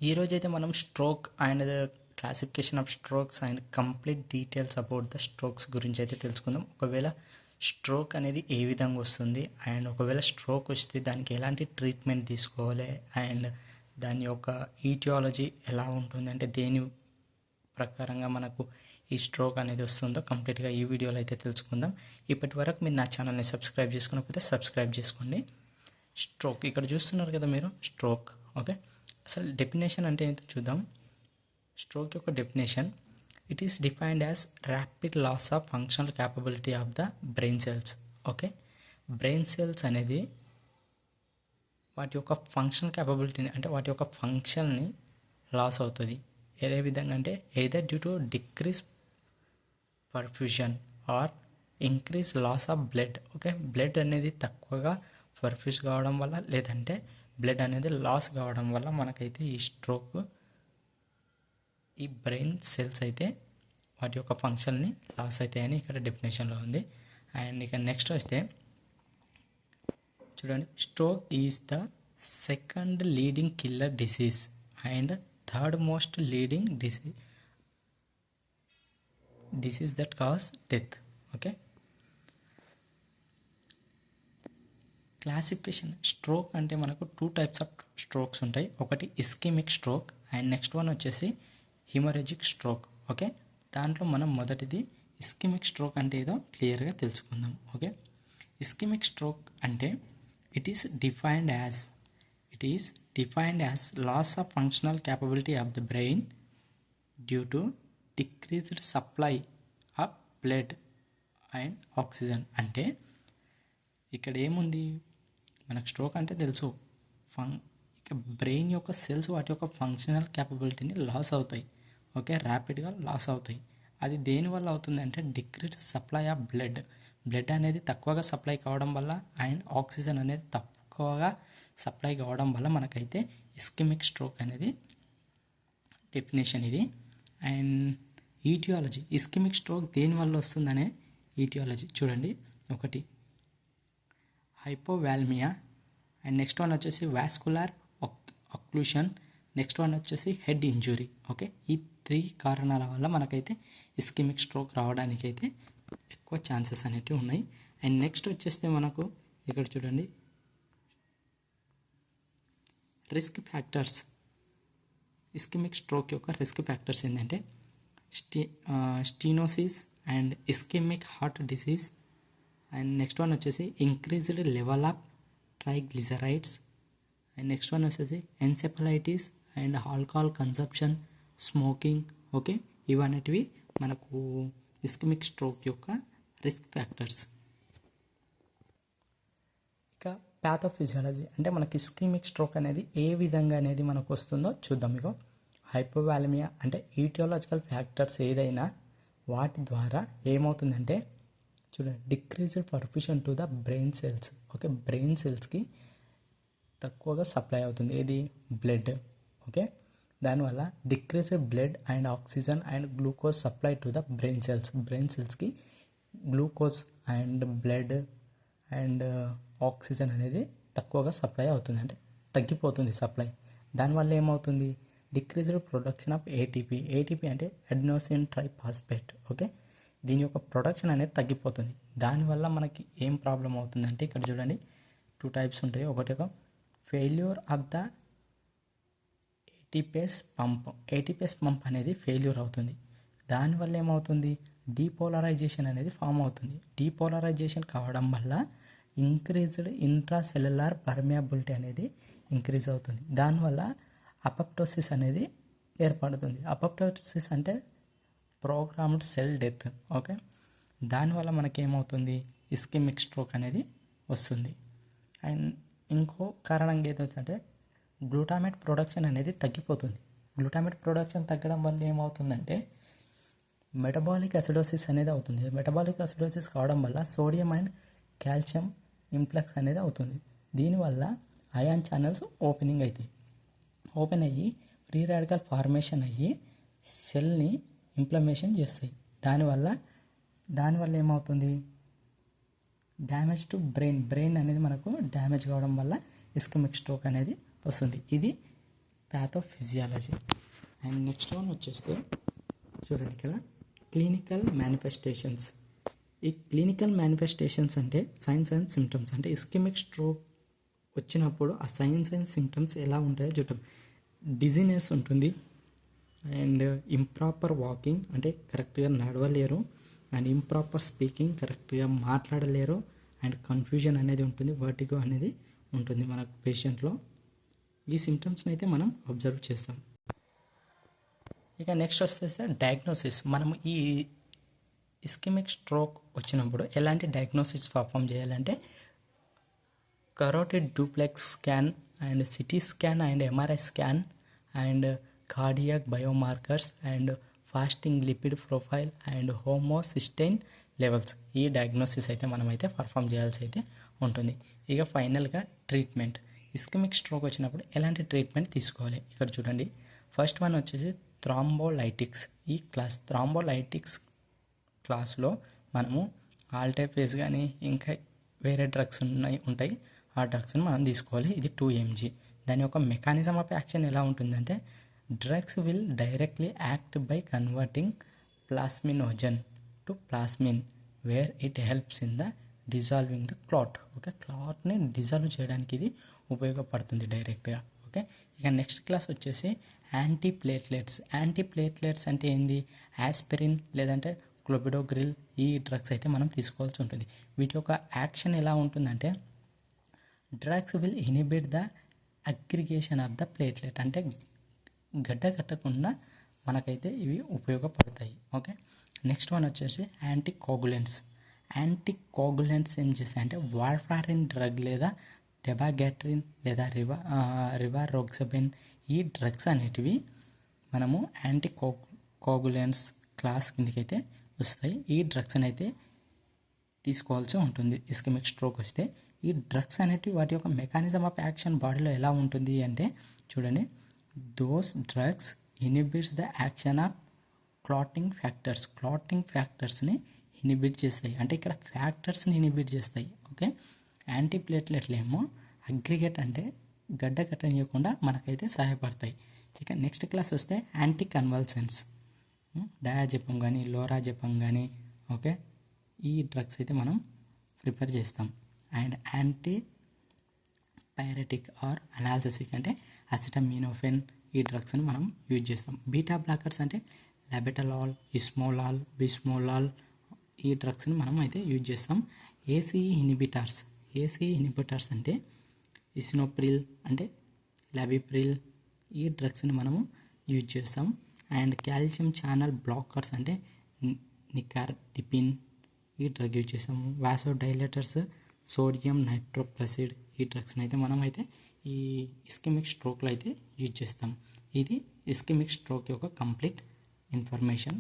ఈరోజైతే మనం stroke and classification of strokes and complete details about the strokes గురించి అయితే తెలుసుకుందాం. ఒకవేళ స్ట్రోక్ అనేది ఏ విధంగా వస్తుంది అండ్ ఒకవేళ స్ట్రోక్ వస్తే దానికి ఎలాంటి ట్రీట్మెంట్ తీసుకోవాలి అండ్ దాని యొక్క ఈటియాలజీ ఎలా ఉంటుంది, అంటే దేని ప్రకారంగా మనకు ఈ స్ట్రోక్ అనేది వస్తుందో కంప్లీట్గా ఈ వీడియోలో అయితే తెలుసుకుందాం. ఇప్పటి వరకు మీరు నా ఛానల్ని సబ్స్క్రైబ్ చేసుకోకపోతే సబ్స్క్రైబ్ చేసుకోండి. స్ట్రోక్ ఇక్కడ చూస్తున్నారు కదా మీరు, స్ట్రోక్. ఓకే, అసలు డెఫినేషన్ అంటే ఏంటో చూద్దాం. స్ట్రోక్ యొక్క definition: it is defined as rapid loss of functional capability of the brain cells. Okay, brain cells అనేది వాటి యొక్క ఫంక్షనల్ క్యాపబిలిటీని, అంటే వాటి యొక్క ఫంక్షన్ని లాస్ అవుతుంది. ఏ విధంగా అంటే either due to decrease perfusion or increase loss of blood. Okay, blood అనేది తక్కువగా పర్ఫ్యూజ్ కావడం వల్ల, లేదంటే బ్లడ్ అనేది లాస్ కావడం వల్ల మనకైతే ఈ స్ట్రోక్, ఈ బ్రెయిన్ సెల్స్ అయితే వాటి యొక్క ఫంక్షన్ని లాస్ అవుతాయని ఇక్కడ డెఫినేషన్లో ఉంది. అండ్ ఇక నెక్స్ట్ వస్తే చూడండి, stroke is the second leading killer disease and third most leading disease that cause death. Okay, classification stroke అంటే మనకు 2 టైప్స్ ఆఫ్ స్ట్రోక్స్ ఉంటాయి. ఒకటి ischaemic stroke and next one వచ్చేసి హిమరేజిక్ స్ట్రోక్. ఓకే, దాంట్లో మనం మొదటిది ఇస్కెమిక్ స్ట్రోక్ అంటే ఏదో క్లియర్గా తెలుసుకుందాం. ఓకే, ఇస్కెమిక్ స్ట్రోక్ అంటే it is defined as loss of functional capability of the brain due to decreased supply of blood and oxygen. అంటే ఇక్కడ ఏముంది, మనకు స్ట్రోక్ అంటే తెలుసు, ఇక బ్రెయిన్ యొక్క సెల్స్ వాటి యొక్క ఫంక్షనల్ క్యాపబిలిటీని లాస్ అవుతాయి. ఓకే, ర్యాపిడ్గా లాస్ అవుతాయి. అది దేనివల్ల అవుతుందంటే డిక్రీజ్ సప్లై ఆఫ్ బ్లడ్ అనేది తక్కువగా సప్లై కావడం వల్ల అండ్ ఆక్సిజన్ అనేది తక్కువగా సప్లై కావడం వల్ల మనకైతే ఇస్కెమిక్ స్ట్రోక్ అనేది డెఫినేషన్ ఇది. అండ్ ఈటియాలజీ, ఇస్కెమిక్ స్ట్రోక్ దేనివల్ల వస్తుందనే ఈటియాలజీ చూడండి. ఒకటి హైపోవాల్మియా, అండ్ నెక్స్ట్ వన్ వచ్చేసి వాస్కులర్ అక్లూషన్, నెక్స్ట్ వన్ వచ్చేసి హెడ్ ఇంజురీ. ఓకే, ఈ 3 కారణాల వల్ల మనకైతే ఇస్కెమిక్ స్ట్రోక్ రావడానికి అయితే ఎక్కువ ఛాన్సెస్ అనేవి ఉన్నాయి. అండ్ నెక్స్ట్ వచ్చేస్తే మనకు ఇక్కడ చూడండి, రిస్క్ ఫ్యాక్టర్స్. ఇస్కెమిక్ స్ట్రోక్ యొక్క రిస్క్ ఫ్యాక్టర్స్ ఏంటంటే stenosis and ischemic heart disease. And next one వచ్చేసి increased level of triglycerides. And next one వచ్చేసి encephalitis and alcohol consumption, smoking. Okay, ఇవన్నిటివి మనకు ఇస్కెమిక్ స్ట్రోక్ యొక్క రిస్క్ ఫ్యాక్టర్స్. ఇక pathophysiology అంటే మనకి ఇస్కెమిక్ స్ట్రోక్ అనేది ఏ విధంగా అనేది మనకు వస్తుందో చూద్దాం. మీకు హైపోవాల్మియా అంటే ఈటియాలజికల్ ఫ్యాక్టర్స్ ఏదైనా వాటి ద్వారా ఏమవుతుందంటే చూడండి, decreased perfusion to the brain cells. Okay, brain సెల్స్కి తక్కువగా సప్లై అవుతుంది ఏది, బ్లడ్. ఓకే, దానివల్ల decreased blood and oxygen and glucose supply to the brain సెల్స్కి glucose and blood and oxygen అనేది తక్కువగా సప్లై అవుతుంది, అంటే తగ్గిపోతుంది సప్లై. దానివల్ల ఏమవుతుంది, డిక్రీజ్డ్ ప్రొడక్షన్ ఆఫ్ ఏటీపీ అంటే అడినోసిన్ ట్రైఫాస్ఫేట్. ఓకే, దీని యొక్క ప్రొడక్షన్ అనేది తగ్గిపోతుంది. దానివల్ల మనకి ఏం ప్రాబ్లం అవుతుందంటే ఇక్కడ చూడండి, 2 టైప్స్ ఉంటాయి. ఒకటి ఫెయిల్యూర్ ఆఫ్ ద ఏటీపీఎస్ పంప్ అనేది ఫెయిల్యూర్ అవుతుంది. దానివల్ల ఏమవుతుంది, డీపోలరైజేషన్ అనేది ఫామ్ అవుతుంది. డీపోలరైజేషన్ కావడం వల్ల ఇంక్రీజ్డ్ ఇంట్రాసెల్యులార్ పర్మియబిలిటీ అనేది ఇంక్రీజ్ అవుతుంది. దానివల్ల అపోప్టోసిస్ అనేది ఏర్పడుతుంది. అపోప్టోసిస్ అంటే ప్రోగ్రామ్డ్ సెల్ డెత్. ఓకే, దానివల్ల మనకేమవుతుంది, ఇస్కెమిక్ స్ట్రోక్ అనేది వస్తుంది. అండ్ ఇంకో కారణంగా ఏదవుతుందంటే గ్లూటామేట్ ప్రొడక్షన్ అనేది తగ్గిపోతుంది. గ్లూటామేట్ ప్రొడక్షన్ తగ్గడం వల్ల ఏమవుతుందంటే మెటబాలిక్ అసిడోసిస్ అనేది అవుతుంది. మెటబాలిక్ అసిడోసిస్ కావడం వల్ల సోడియం అండ్ కాల్షియం ఇంప్లెక్స్ అనేది అవుతుంది. దీనివల్ల అయాన్ ఛానల్స్ ఓపెన్ అయ్యి ఫ్రీ రాడికల్ ఫార్మేషన్ అయ్యి సెల్ని ఇన్ఫ్లమేషన్ చేస్తాయి. దానివల్ల ఏమవుతుంది, డ్యామేజ్ టు బ్రెయిన్ అనేది మనకు డ్యామేజ్ కావడం వల్ల ఇస్కెమిక్ స్ట్రోక్ అనేది వస్తుంది. ఇది ప్యాథోఫిజియాలజీ. అండ్ నెక్స్ట్ వన్ వచ్చేస్తే చూడండి ఇక్కడ క్లినికల్ మేనిఫెస్టేషన్స్. ఈ క్లినికల్ మేనిఫెస్టేషన్స్ అంటే సైన్స్ అండ్ సిమ్టమ్స్. అంటే ఇస్కెమిక్ స్ట్రోక్ వచ్చినప్పుడు ఆ సైన్స్ అండ్ సిమ్టమ్స్ ఎలా ఉంటాయో చూద్దాం. డిజీనెస్ ఉంటుంది, అండ్ ఇంప్రాపర్ వాకింగ్ అంటే కరెక్ట్గా నడవలేరు, అండ్ ఇంప్రాపర్ స్పీకింగ్ కరెక్ట్గా మాట్లాడలేరు, అండ్ కన్ఫ్యూజన్ అనేది ఉంటుంది, వర్టిగో అనేది ఉంటుంది మన పేషెంట్లో. ఈ సిమ్టమ్స్ని అయితే మనం అబ్జర్వ్ చేస్తాం. ఇక నెక్స్ట్ వచ్చేస్తే డయాగ్నోసిస్. మనము ఈ ఇస్కెమిక్ స్ట్రోక్ వచ్చినప్పుడు ఎలాంటి డయాగ్నోసిస్ పర్ఫామ్ చేయాలంటే carotid duplex scan and CT scan and MRI scan and cardiac biomarkers and fasting lipid profile and homocysteine levels. ఈ డయాగ్నోసిస్ అయితే మనమైతే పర్ఫామ్ చేయాల్సి అయితే ఉంటుంది. ఇక ఫైనల్గా ట్రీట్మెంట్. ఇస్కెమిక్ స్ట్రోక్ వచ్చినప్పుడు ఎలాంటి ట్రీట్మెంట్ తీసుకోవాలి ఇక్కడ చూడండి. ఫస్ట్ వన్ వచ్చేసి థ్రాంబోలైటిక్స్. ఈ థ్రాంబోలైటిక్స్ క్లాస్లో మనము ఆల్టైఫేస్ కానీ ఇంకా వేరే డ్రగ్స్ ఉంటాయి, ఆ డ్రగ్స్ని మనం తీసుకోవాలి. ఇది 2 mg. దాని యొక్క మెకానిజం ఆఫ్ యాక్షన్ ఎలా ఉంటుందంటే drugs will directly act by converting plasminogen to plasmin where it helps in the dissolving the clot. Okay, క్లాట్ని డిజాల్వ్ చేయడానికి ఇది ఉపయోగపడుతుంది డైరెక్ట్గా. ఓకే, ఇక నెక్స్ట్ క్లాస్ వచ్చేసి యాంటీప్లేట్లెట్స్. యాంటీప్లేట్లెట్స్ అంటే ఏంది? ఆస్పిరిన్ లేదంటే క్లోబిడోగ్రిల్, ఈ డ్రగ్స్ అయితే మనం తీసుకోవాల్సి ఉంటుంది. వీటి యొక్క యాక్షన్ ఎలా ఉంటుందంటే drugs will inhibit the aggregation of the platelet, అంటే గడ్డ కట్టకుండా మనకైతే ఇవి ఉపయోగపడతాయి. ఓకే, నెక్స్ట్ వన్ వచ్చేసి యాంటీకోగులెంట్స్. యాంటీకోగులెంట్స్ ఏం చేస్తాయంటే వార్ఫారిన్ డ్రగ్ లేదా డెబాగాట్రిన్ లేదా రివారోక్సబెన్, ఈ డ్రగ్స్ అనేటివి మనము యాంటీకోగులెంట్స్ క్లాస్ కిందకైతే వస్తాయి. ఈ డ్రగ్స్ అయితే తీసుకోవాల్సి ఉంటుంది ఇస్కెమిక్ స్ట్రోక్ వస్తే. ఈ డ్రగ్స్ అనేటివి వాటి యొక్క మెకానిజం ఆఫ్ యాక్షన్ బాడీలో ఎలా ఉంటుంది అంటే చూడండి, those drugs inhibits the action of clotting factors. Clotting ఫ్యాక్టర్స్ని ఇనిబిట్ చేస్తాయి, అంటే ఇక్కడ ఫ్యాక్టర్స్ని ఇనిబిట్ చేస్తాయి. ఓకే, యాంటీప్లేట్లెట్లు ఏమో అగ్రిగేట్ అంటే గడ్డ కట్టనీయకుండా మనకైతే సహాయపడతాయి. ఇక నెక్స్ట్ క్లాస్ వస్తే యాంటీ కన్వల్సెన్స్. డయాజెపం కానీ లోరాజెపం కానీ, ఓకే, ఈ డ్రగ్స్ అయితే మనం ప్రిపేర్ చేస్తాం. అండ్ యాంటీ పైరెటిక్ ఆర్ అనాల్జెసిక్ అంటే అసిటమినోఫెన్, ఈ డ్రగ్స్ని మనం యూజ్ చేస్తాం. బీటా బ్లాకర్స్ అంటే లాబెటలాల్, ఇస్మోలాల్, బిస్మోలాల్, ఈ డ్రగ్స్ని మనం అయితే యూజ్ చేస్తాం. ఏసీఈ ఇన్హిబిటర్స్ అంటే ఇసినోప్రిల్ అంటే లాబిప్రిల్, ఈ డ్రగ్స్ని మనము యూజ్ చేస్తాం. అండ్ కాల్షియం ఛానల్ బ్లాకర్స్ అంటే నికార్డిపిన్, ఈ డ్రగ్ యూజ్ చేస్తాము. వాసోడైలేటర్స్ సోడియం నైట్రోప్రసిడ్, ఈ డ్రగ్స్ని అయితే మనం అయితే ఈ ఇస్కెమిక్ స్ట్రోక్లో అయితే యూజ్ చేస్తాం. ఇది ఇస్కెమిక్ స్ట్రోక్ యొక్క కంప్లీట్ ఇన్ఫర్మేషన్.